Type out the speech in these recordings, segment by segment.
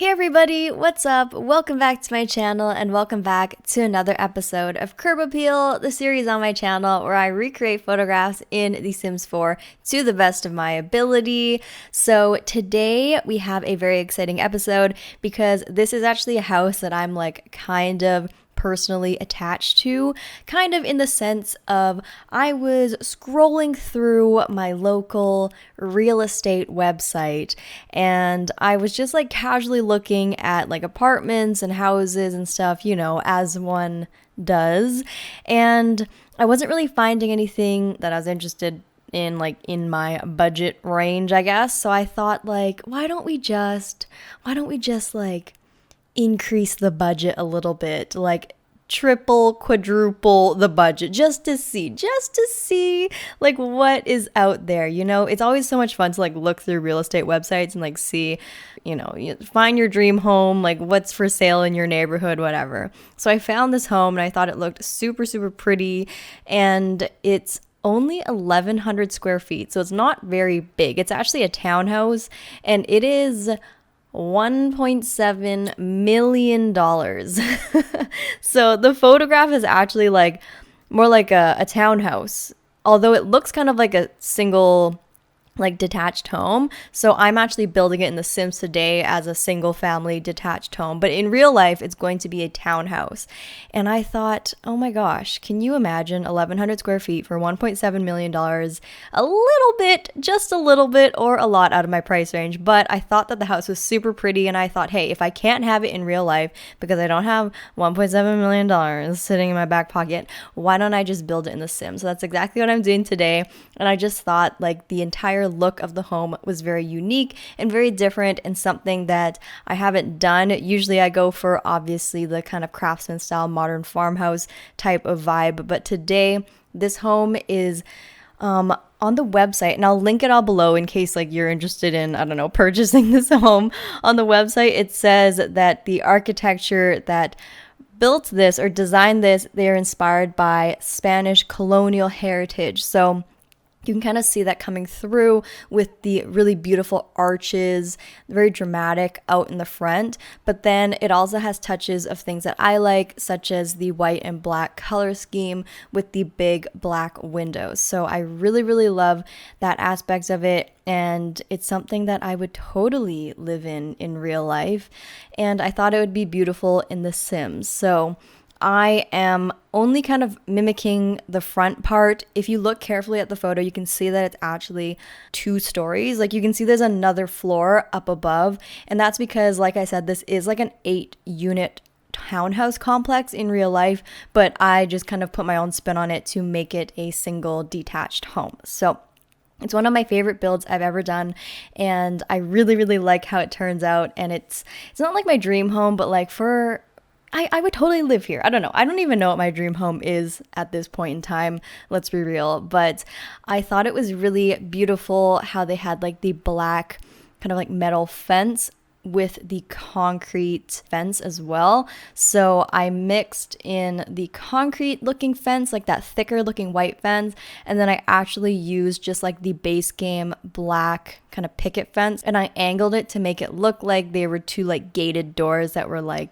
Hey everybody, what's up? Welcome back to my channel and welcome back to another episode of Curb Appeal, the series on my channel where I recreate photographs in The Sims 4 to the best of my ability. So today we have a very exciting episode because this is actually a house that I'm kind of personally attached to, kind of in the sense of I was scrolling through my local real estate website and I was just casually looking at apartments and houses and stuff, as one does. And I wasn't really finding anything that I was interested in my budget range, I guess. So I thought why don't we just increase the budget a little bit, triple, quadruple the budget just to see what is out there. It's always so much fun to look through real estate websites and see, you find your dream home, what's for sale in your neighborhood, whatever. So I found this home and I thought it looked super, super pretty, and it's only 1,100 square feet. So it's not very big. It's actually a townhouse and it is $1.7 million. So the photograph is actually more like a townhouse, although it looks kind of like a single detached home. So I'm actually building it in The Sims today as a single family detached home, but in real life it's going to be a townhouse. And I thought, oh my gosh, can you imagine 1,100 square feet for $1.7 million? A little bit, just a little bit, or a lot out of my price range. But I thought that the house was super pretty, and I thought, hey, if I can't have it in real life because I don't have $1.7 million sitting in my back pocket, why don't I just build it in The Sims? So that's exactly what I'm doing today. And I just thought the entire look of the home was very unique and very different, and something that I haven't done. Usually I go for obviously the kind of craftsman style modern farmhouse type of vibe, but today this home is on the website, and I'll link it all below in case you're interested in, I don't know, purchasing this home. On the website it says that the architecture that built this or designed this, they're inspired by Spanish Colonial heritage. So you can kind of see that coming through with the really beautiful arches, very dramatic out in the front. But then it also has touches of things that I like, such as the white and black color scheme with the big black windows. So I really, really love that aspect of it. And it's something that I would totally live in real life. And I thought it would be beautiful in The Sims. So I am only kind of mimicking the front part. If you look carefully at the photo, you can see that it's actually 2 stories. You can see there's another floor up above. And that's because, like I said, this is an 8-unit townhouse complex in real life, but I just kind of put my own spin on it to make it a single detached home. So it's one of my favorite builds I've ever done, and I really, really like how it turns out. And it's not my dream home, but I would totally live here. I don't know. I don't even know what my dream home is at this point in time. Let's be real. But I thought it was really beautiful how they had the black kind of metal fence with the concrete fence as well. So I mixed in the concrete looking fence, that thicker looking white fence, and then I actually used just the base game black kind of picket fence, and I angled it to make it look like they were 2 gated doors that were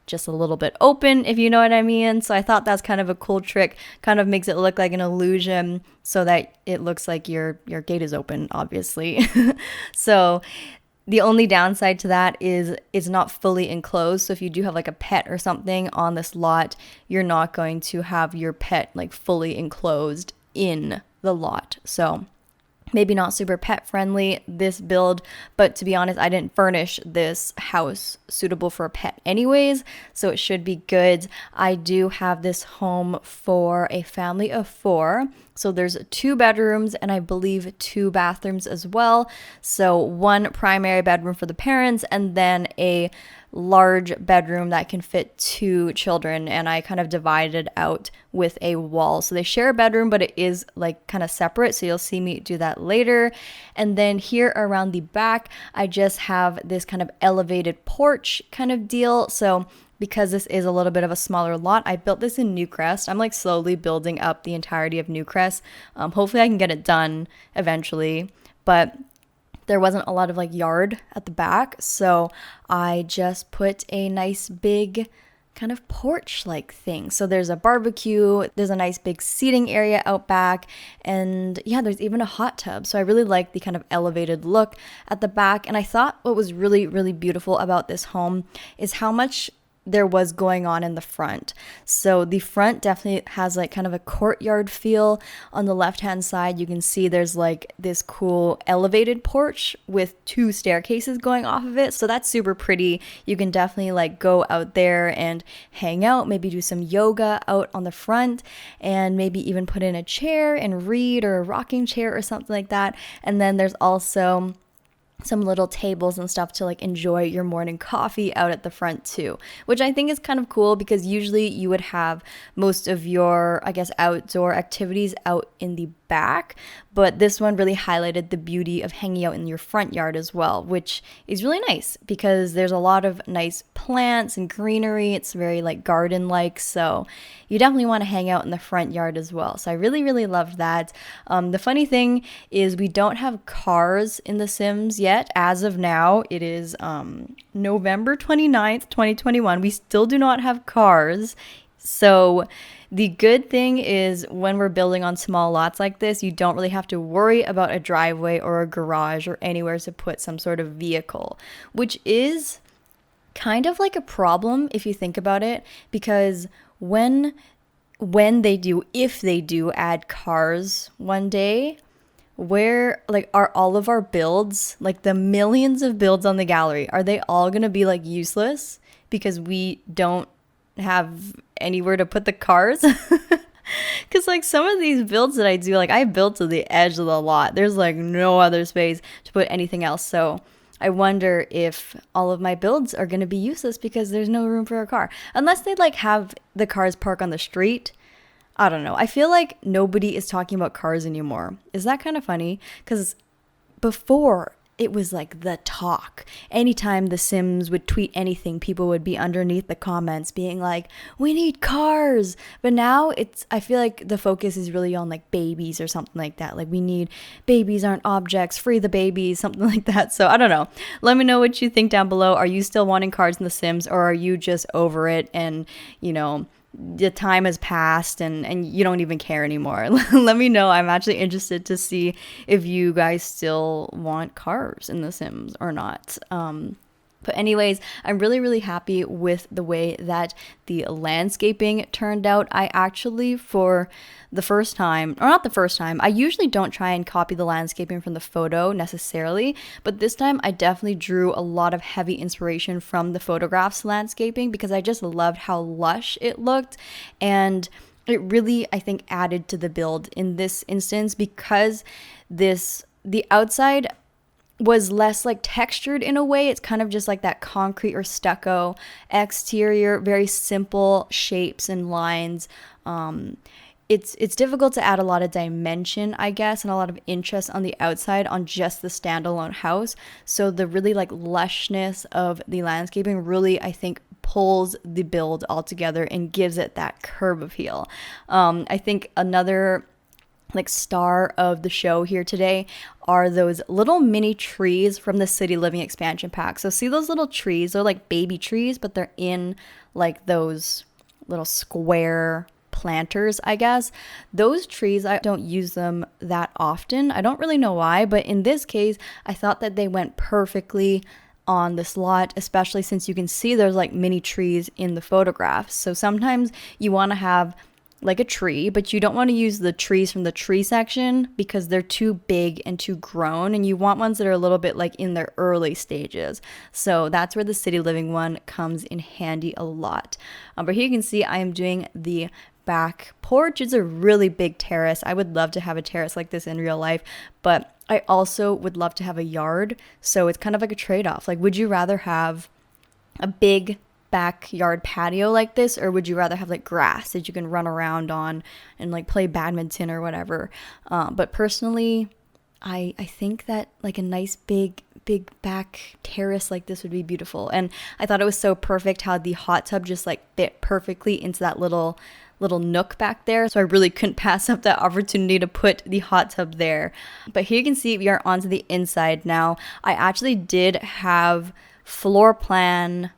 just a little bit open, if you know what I mean. So I thought that's kind of a cool trick, kind of makes it look like an illusion so that it looks like your gate is open, obviously. So the only downside to that is it's not fully enclosed. So if you do have a pet or something on this lot, you're not going to have your pet fully enclosed in the lot. So maybe not super pet friendly, this build, but to be honest, I didn't furnish this house suitable for a pet anyways, so it should be good. I do have this home for a family of 4. So there's 2 bedrooms and I believe 2 bathrooms as well. So 1 primary bedroom for the parents and then a large bedroom that can fit 2 children, and I kind of divided out with a wall. So they share a bedroom, but it is kind of separate. So you'll see me do that later. And then here around the back, I just have this kind of elevated porch kind of deal. So because this is a little bit of a smaller lot, I built this in Newcrest. I'm slowly building up the entirety of Newcrest. Hopefully I can get it done eventually, but there wasn't a lot of like yard at the back, so I just put a nice big kind of porch like thing. So there's a barbecue, there's a nice big seating area out back, and yeah, there's even a hot tub. So I really like the kind of elevated look at the back. And I thought what was really, really beautiful about this home is how much there was going on in the front. So the front definitely has like kind of a courtyard feel. On the left hand side, you can see there's like this cool elevated porch with 2 staircases going off of it. So that's super pretty. You can definitely like go out there and hang out, maybe do some yoga out on the front, and maybe even put in a chair and read, or a rocking chair or something like that. And then there's also some little tables and stuff to like enjoy your morning coffee out at the front too, which I think is kind of cool, because usually you would have most of your, I guess, outdoor activities out in the back, but this one really highlighted the beauty of hanging out in your front yard as well, which is really nice because there's a lot of nice plants and greenery. It's very like garden like, so you definitely want to hang out in the front yard as well. So I really, really loved that. The funny thing is we don't have cars in The Sims yet. As of now, it is November 29th, 2021. We still do not have cars. So the good thing is when we're building on small lots like this, you don't really have to worry about a driveway or a garage or anywhere to put some sort of vehicle, which is kind of like a problem if you think about it, because when they do, if they do add cars one day, where like are all of our builds, like the millions of builds on the gallery, are they all gonna be like useless because we don't have anywhere to put the cars? Because like some of these builds that I do, like I built to the edge of the lot, there's like no other space to put anything else. So I wonder if all of my builds are going to be useless because there's no room for a car, unless they like have the cars park on the street. I don't know. I feel like nobody is talking about cars anymore. Is that kind of funny? Because before, it was like the talk. Anytime The Sims would tweet anything, people would be underneath the comments being like, we need cars. But now I feel like the focus is really on like babies or something like that. Like we need, babies aren't objects, free the babies, something like that. So I don't know. Let me know what you think down below. Are you still wanting cars in The Sims, or are you just over it and, you know, the time has passed and you don't even care anymore? Let me know. I'm actually interested to see if you guys still want cars in The Sims or not. But anyways, I'm really, really happy with the way that the landscaping turned out. I actually, for the first time, or not the first time, I usually don't try and copy the landscaping from the photo necessarily, but this time I definitely drew a lot of heavy inspiration from the photograph's landscaping because I just loved how lush it looked, and it really, I think, added to the build in this instance because the outside was less like textured in a way. It's kind of just like that concrete or stucco exterior, very simple shapes and lines. It's difficult to add a lot of dimension, I guess, and a lot of interest on the outside on just the standalone house. So the really like lushness of the landscaping really, I think, pulls the build all together and gives it that curb appeal. I think another like star of the show here today are those little mini trees from the City Living expansion pack. So see those little trees? They're like baby trees, but they're in like those little square planters, I guess. Those trees, I don't use them that often. I don't really know why, but in this case, I thought that they went perfectly on this lot, especially since you can see there's like mini trees in the photographs. So sometimes you want to have like a tree, but you don't want to use the trees from the tree section because they're too big and too grown, and you want ones that are a little bit like in their early stages. So that's where the City Living one comes in handy a lot. But here you can see I am doing the back porch. It's a really big terrace. I would love to have a terrace like this in real life, but I also would love to have a yard. So it's kind of like a trade-off. Like, would you rather have a big backyard patio like this, or would you rather have like grass that you can run around on and like play badminton or whatever? But personally, I think that like a nice big big back terrace like this would be beautiful. And I thought it was so perfect how the hot tub just like fit perfectly into that little nook back there. So I really couldn't pass up that opportunity to put the hot tub there. But here you can see we are onto the inside now. I actually did have floor plan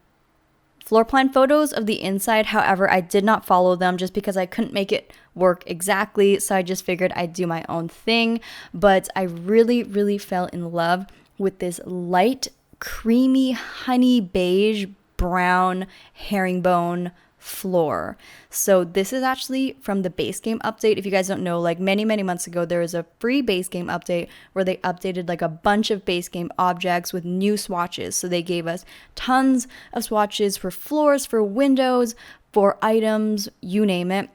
photos of the inside. However, I did not follow them just because I couldn't make it work exactly. So I just figured I'd do my own thing. But I really, really fell in love with this light, creamy, honey beige, brown herringbone floor. So this is actually from the base game update. If you guys don't know, like many months ago, there was a free base game update where they updated like a bunch of base game objects with new swatches. So they gave us tons of swatches for floors, for windows, for items, you name it.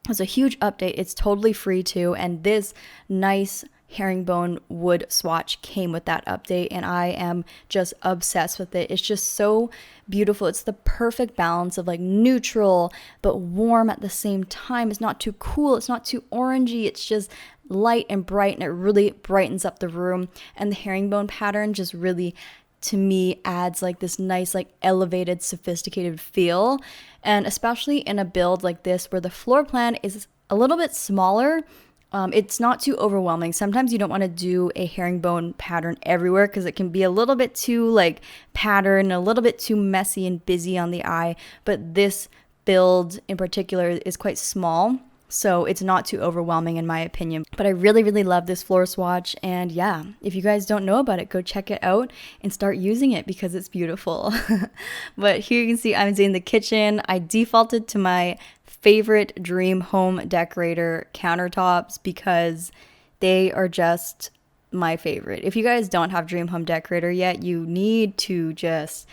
It was a huge update. It's totally free too. And this nice herringbone wood swatch came with that update, and I am just obsessed with it. It's just so beautiful. It's the perfect balance of like neutral but warm at the same time. It's not too cool, it's not too orangey, it's just light and bright, and it really brightens up the room. And the herringbone pattern just really, to me, adds like this nice, like elevated, sophisticated feel. And especially in a build like this where the floor plan is a little bit smaller, it's not too overwhelming. Sometimes you don't want to do a herringbone pattern everywhere because it can be a little bit too like patterned, a little bit too messy and busy on the eye. But this build in particular is quite small, so it's not too overwhelming in my opinion. But I really, really love this floor swatch, and yeah, if you guys don't know about it, go check it out and start using it because it's beautiful. But here you can see I'm in the kitchen. I defaulted to my favorite dream home decorator countertops because they are just my favorite. If you guys don't have dream home decorator yet, you need to just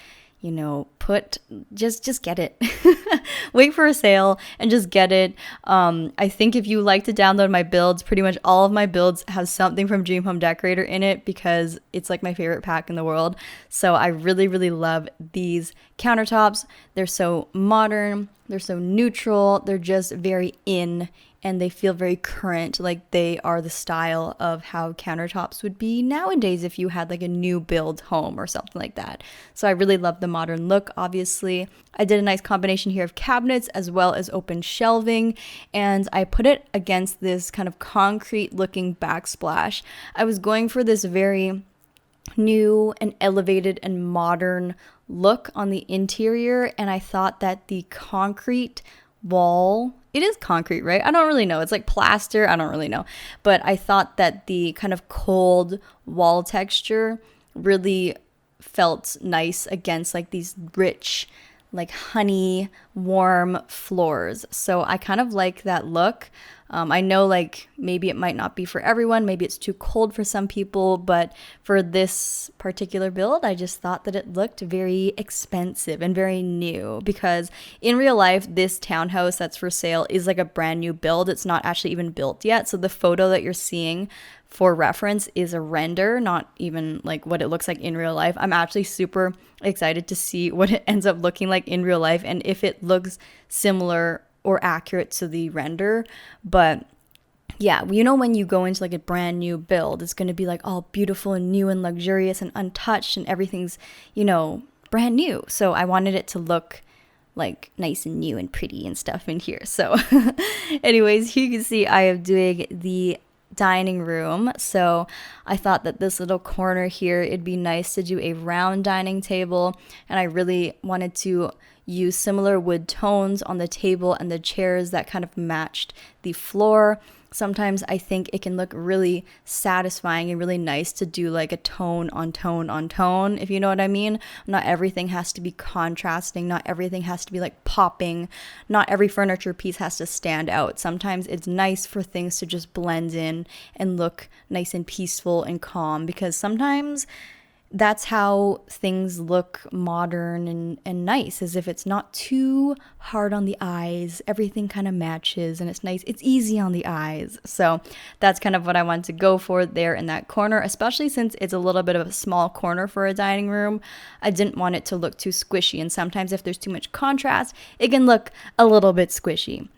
just get it. Wait for a sale and just get it. I think if you like to download my builds, pretty much all of my builds have something from Dream Home Decorator in it because it's like my favorite pack in the world. So I really, really love these countertops. They're so modern, they're so neutral, they're just very in, and they feel very current, like they are the style of how countertops would be nowadays if you had like a new build home or something like that. So I really love the modern look, obviously. I did a nice combination here of cabinets as well as open shelving, and I put it against this kind of concrete looking backsplash. I was going for this very new and elevated and modern look on the interior, and I thought that the concrete wall, it is concrete, right? I don't really know. It's like plaster. I don't really know. But I thought that the kind of cold wall texture really felt nice against like these rich, like honey, warm floors. So I kind of like that look. I know like maybe it might not be for everyone. Maybe it's too cold for some people. But for this particular build, I just thought that it looked very expensive and very new, because in real life, this townhouse that's for sale is like a brand new build. It's not actually even built yet. So the photo that you're seeing for reference is a render, not even like what it looks like in real life. I'm actually super excited to see what it ends up looking like in real life and if it looks similar or accurate to the render. But yeah, you know, when you go into like a brand new build, it's going to be like all beautiful and new and luxurious and untouched, and everything's, you know, brand new. So I wanted it to look like nice and new and pretty and stuff in here. So anyways, here you can see I am doing the dining room. So I thought that this little corner here, it'd be nice to do a round dining table, and I really wanted to use similar wood tones on the table and the chairs that kind of matched the floor. Sometimes I think it can look really satisfying and really nice to do like a tone on tone on tone, if you know what I mean. Not everything has to be contrasting. Not everything has to be like popping. Not every furniture piece has to stand out. Sometimes it's nice for things to just blend in and look nice and peaceful and calm, because sometimes that's how things look modern and nice, as if it's not too hard on the eyes. Everything kind of matches and it's nice. It's easy on the eyes. So that's kind of what I wanted to go for there in that corner, especially since it's a little bit of a small corner for a dining room. I didn't want it to look too squishy, and sometimes if there's too much contrast, it can look a little bit squishy.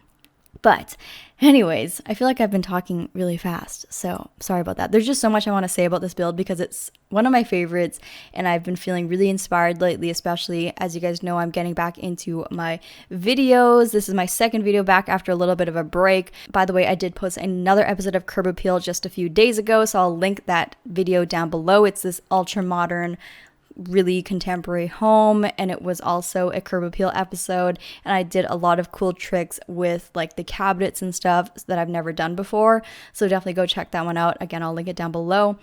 But anyways, I feel like I've been talking really fast, so sorry about that. There's just so much I want to say about this build because it's one of my favorites, and I've been feeling really inspired lately, especially as you guys know, I'm getting back into my videos. This is my second video back after a little bit of a break. By the way, I did post another episode of Curb Appeal just a few days ago, so I'll link that video down below. It's this ultra modern, really contemporary home, and it was also a Curb Appeal episode, and I did a lot of cool tricks with like the cabinets and stuff that I've never done before, so definitely go check that one out. Again, I'll link it down below.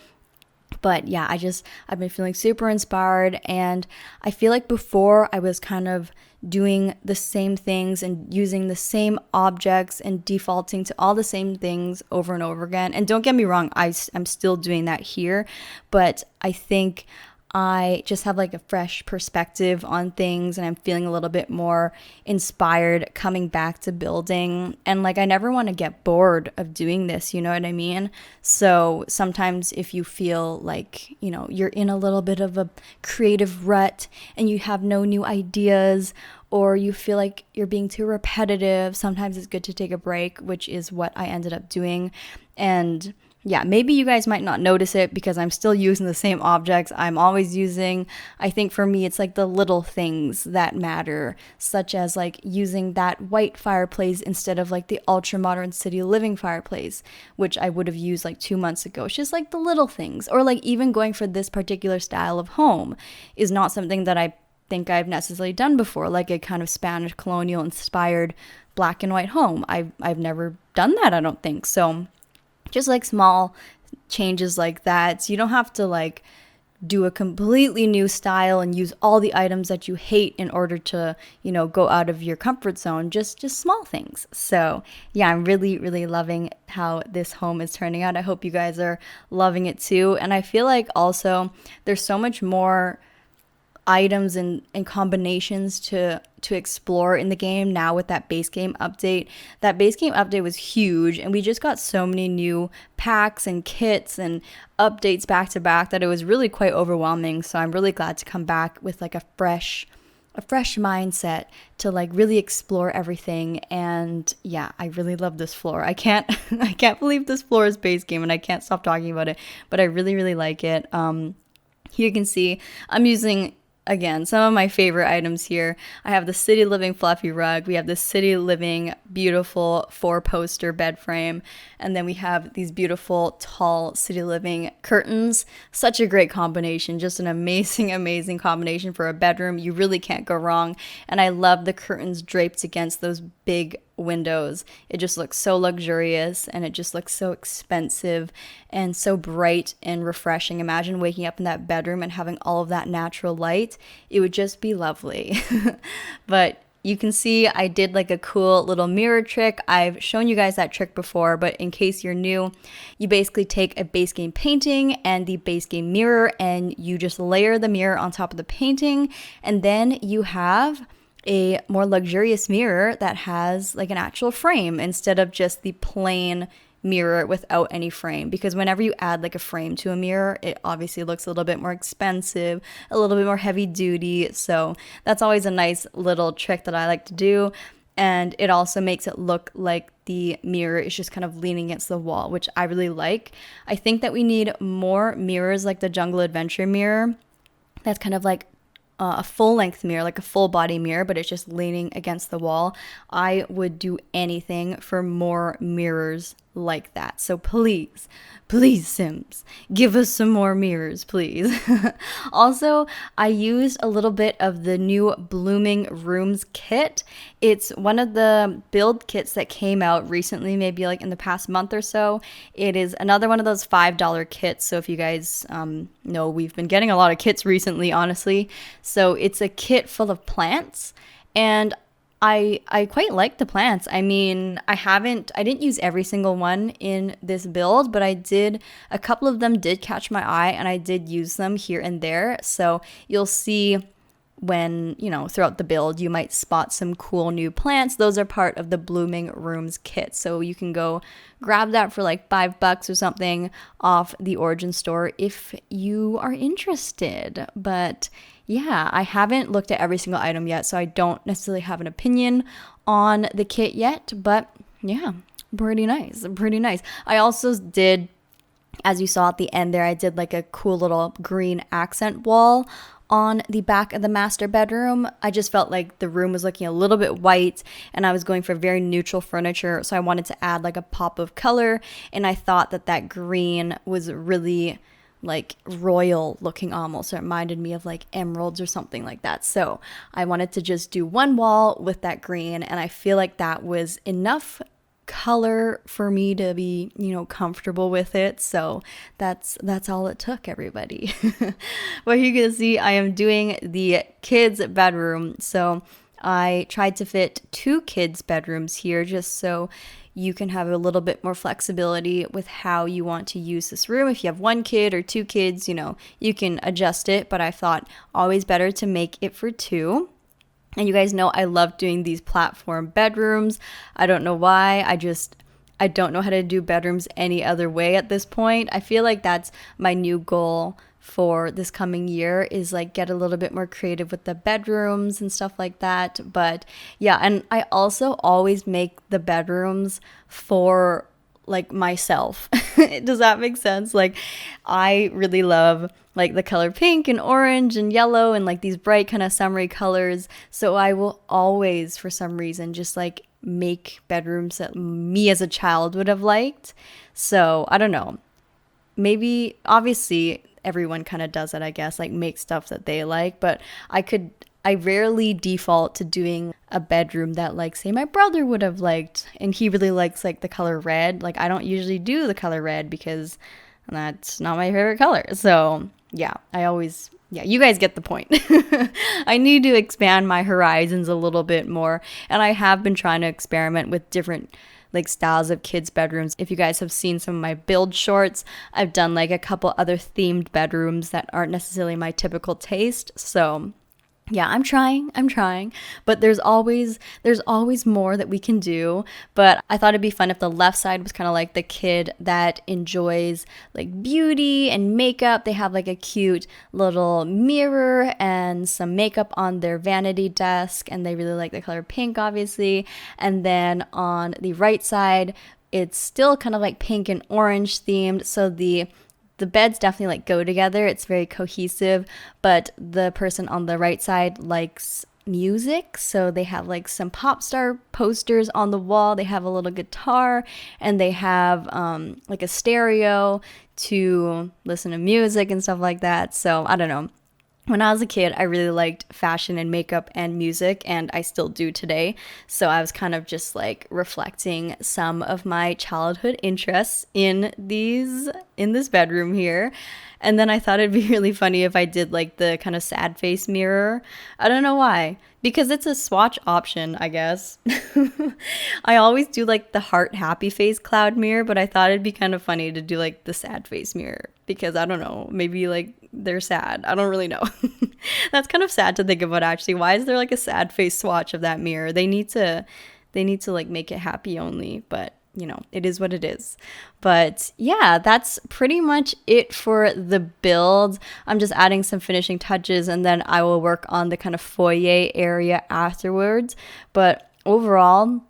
But yeah, I've been feeling super inspired, and I feel like before I was kind of doing the same things and using the same objects and defaulting to all the same things over and over again. And don't get me wrong, I'm still doing that here, but I think I just have like a fresh perspective on things, and I'm feeling a little bit more inspired coming back to building. And like, I never want to get bored of doing this, you know what I mean? So sometimes if you feel like, you know, you're in a little bit of a creative rut and you have no new ideas, or you feel like you're being too repetitive, sometimes it's good to take a break, which is what I ended up doing. And yeah, maybe you guys might not notice it because I'm still using the same objects I'm always using. I think for me, it's like the little things that matter, such as like using that white fireplace instead of like the ultra modern city living fireplace, which I would have used like 2 months ago. It's just like the little things, or like even going for this particular style of home is not something that I think I've necessarily done before, like a kind of Spanish Colonial inspired black and white home. I've never done that, I don't think. So just like small changes like that. So you don't have to like do a completely new style and use all the items that you hate in order to, you know, go out of your comfort zone. Just small things. So yeah, I'm really, really loving how this home is turning out. I hope you guys are loving it too. And I feel like also there's so much more items and combinations to explore in the game now with that base game update. That base game update was huge, and we just got so many new packs and kits and updates back to back that it was really quite overwhelming. So I'm really glad to come back with like a fresh mindset to like really explore everything. And yeah, I really love this floor. I can't believe this floor is base game, and I can't stop talking about it, but I really, really like it. Here you can see I'm using, again, some of my favorite items here. I have the City Living fluffy rug. We have the City Living beautiful 4-poster bed frame. And then we have these beautiful tall City Living curtains. Such a great combination. Just an amazing, amazing combination for a bedroom. You really can't go wrong. And I love the curtains draped against those big windows. It just looks so luxurious, and it just looks so expensive and so bright and refreshing. Imagine waking up in that bedroom and having all of that natural light. It would just be lovely. But you can see I did like a cool little mirror trick. I've shown you guys that trick before, but in case you're new, you basically take a base game painting and the base game mirror, and you just layer the mirror on top of the painting, and then you have a more luxurious mirror that has like an actual frame instead of just the plain mirror without any frame. Because whenever you add like a frame to a mirror, it obviously looks a little bit more expensive, a little bit more heavy duty. So that's always a nice little trick that I like to do. And it also makes it look like the mirror is just kind of leaning against the wall, which I really like. I think that we need more mirrors like the Jungle Adventure mirror. That's kind of like a full-length mirror, like a full-body mirror, but it's just leaning against the wall. I would do anything for more mirrors like that. So please, Sims, give us some more mirrors, please. Also, I used a little bit of the new Blooming Rooms kit. It's one of the build kits that came out recently, maybe like in the past month or so. It is another one of those $5 kits. So if you guys know, we've been getting a lot of kits recently, honestly. So it's a kit full of plants, and I quite like the plants. I mean, I didn't use every single one in this build, but a couple of them did catch my eye, and I did use them here and there. So you'll see when, throughout the build, you might spot some cool new plants. Those are part of the Blooming Rooms kit. So you can go grab that for like $5 or something off the Origin store if you are interested. But yeah, I haven't looked at every single item yet, so I don't necessarily have an opinion on the kit yet, but Yeah, pretty nice. Pretty nice. I also did, as you saw at the end there, I did like a cool little green accent wall on the back of the master bedroom. I just felt like the room was looking a little bit white and I was going for very neutral furniture. So I wanted to add like a pop of color. And I thought that that green was really like royal looking almost. It reminded me of like emeralds or something like that. So I wanted to just do one wall with that green. And I feel like that was enough color for me to be, comfortable with it. So that's all it took, everybody. Well, you can see I am doing the kids' bedroom. So I tried to fit 2 kids' bedrooms here just so you can have a little bit more flexibility with how you want to use this room. If you have 1 kid or 2 kids, you can adjust it, but I thought always better to make it for 2. And you guys know I love doing these platform bedrooms. I don't know why. I don't know how to do bedrooms any other way at this point. I feel like that's my new goal for this coming year, is like get a little bit more creative with the bedrooms and stuff like that. But yeah, and I also always make the bedrooms for like myself. Does that make sense? Like I really love like the color pink and orange and yellow and like these bright kind of summery colors. So I will always, for some reason, just like make bedrooms that me as a child would have liked. So I don't know. Maybe obviously everyone kind of does it, I guess, like make stuff that they like, but I rarely default to doing a bedroom that like say my brother would have liked, and he really likes like the color red. Like I don't usually do the color red because that's not my favorite color. So yeah, you guys get the point. I need to expand my horizons a little bit more, and I have been trying to experiment with different like styles of kids' bedrooms. If you guys have seen some of my build shorts, I've done like a couple other themed bedrooms that aren't necessarily my typical taste. So yeah, I'm trying, but there's always more that we can do. But I thought it'd be fun if the left side was kind of like the kid that enjoys like beauty and makeup. They have like a cute little mirror and some makeup on their vanity desk, and they really like the color pink, obviously. And then on the right side, it's still kind of like pink and orange themed. So the beds definitely like go together. It's very cohesive, but the person on the right side likes music. So they have like some pop star posters on the wall. They have a little guitar, and they have like a stereo to listen to music and stuff like that. So I don't know. When I was a kid, I really liked fashion and makeup and music, and I still do today. So I was kind of just like reflecting some of my childhood interests in this bedroom here. And then I thought it'd be really funny if I did like the kind of sad face mirror. I don't know why. Because it's a swatch option, I guess. I always do like the heart happy face cloud mirror, but I thought it'd be kind of funny to do like the sad face mirror. Because I don't know, maybe like they're sad. I don't really know. That's kind of sad to think about, actually. Why is there like a sad face swatch of that mirror? They need to like make it happy only, but it is what it is. But yeah, that's pretty much it for the build. I'm just adding some finishing touches, and then I will work on the kind of foyer area afterwards. But overall,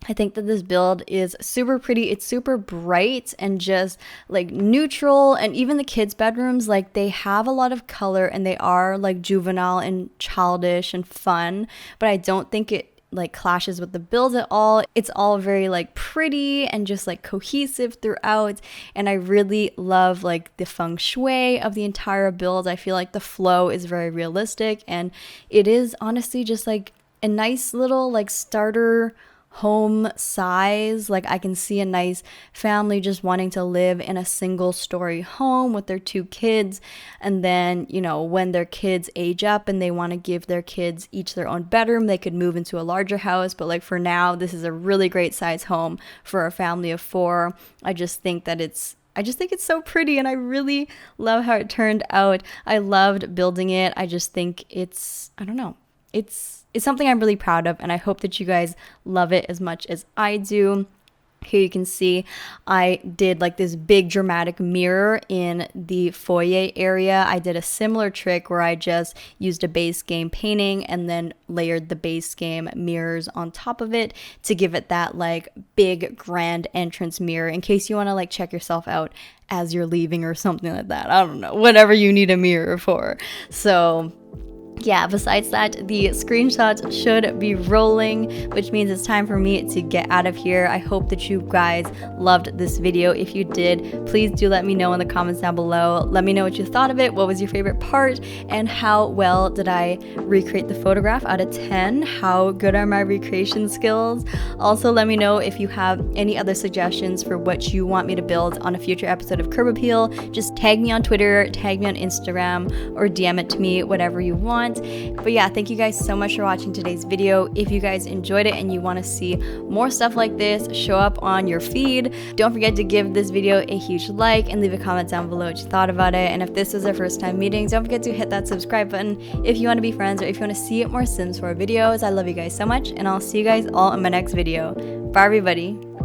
I think that this build is super pretty. It's super bright and just like neutral. And even the kids' bedrooms, like they have a lot of color and they are like juvenile and childish and fun. But I don't think it like clashes with the build at all. It's all very like pretty and just like cohesive throughout. And I really love like the feng shui of the entire build. I feel like the flow is very realistic, and it is honestly just like a nice little like starter home size. Like I can see a nice family just wanting to live in a single story home with their 2 kids, and then when their kids age up and they want to give their kids each their own bedroom, they could move into a larger house. But like for now, this is a really great size home for a family of 4. I just think it's so pretty, and I really love how it turned out. I loved building it. I just think it's something I'm really proud of, and I hope that you guys love it as much as I do. Here you can see I did like this big dramatic mirror in the foyer area. I did a similar trick where I just used a base game painting and then layered the base game mirrors on top of it to give it that like big grand entrance mirror in case you want to like check yourself out as you're leaving or something like that. I don't know, whatever you need a mirror for. So yeah, besides that, the screenshots should be rolling, which means it's time for me to get out of here. I hope that you guys loved this video. If you did, please do let me know in the comments down below. Let me know what you thought of it, what was your favorite part, and how well did I recreate the photograph out of 10? How good are my recreation skills? Also, let me know if you have any other suggestions for what you want me to build on a future episode of Curb Appeal. Just tag me on Twitter, tag me on Instagram, or DM it to me, whatever you want. But yeah, thank you guys so much for watching today's video. If you guys enjoyed it and you want to see more stuff like this show up on your feed, don't forget to give this video a huge like and leave a comment down below what you thought about it. And if this was our first time meeting, don't forget to hit that subscribe button if you want to be friends or if you want to see more Sims 4 videos. I love you guys so much, and I'll see you guys all in my next video. Bye everybody.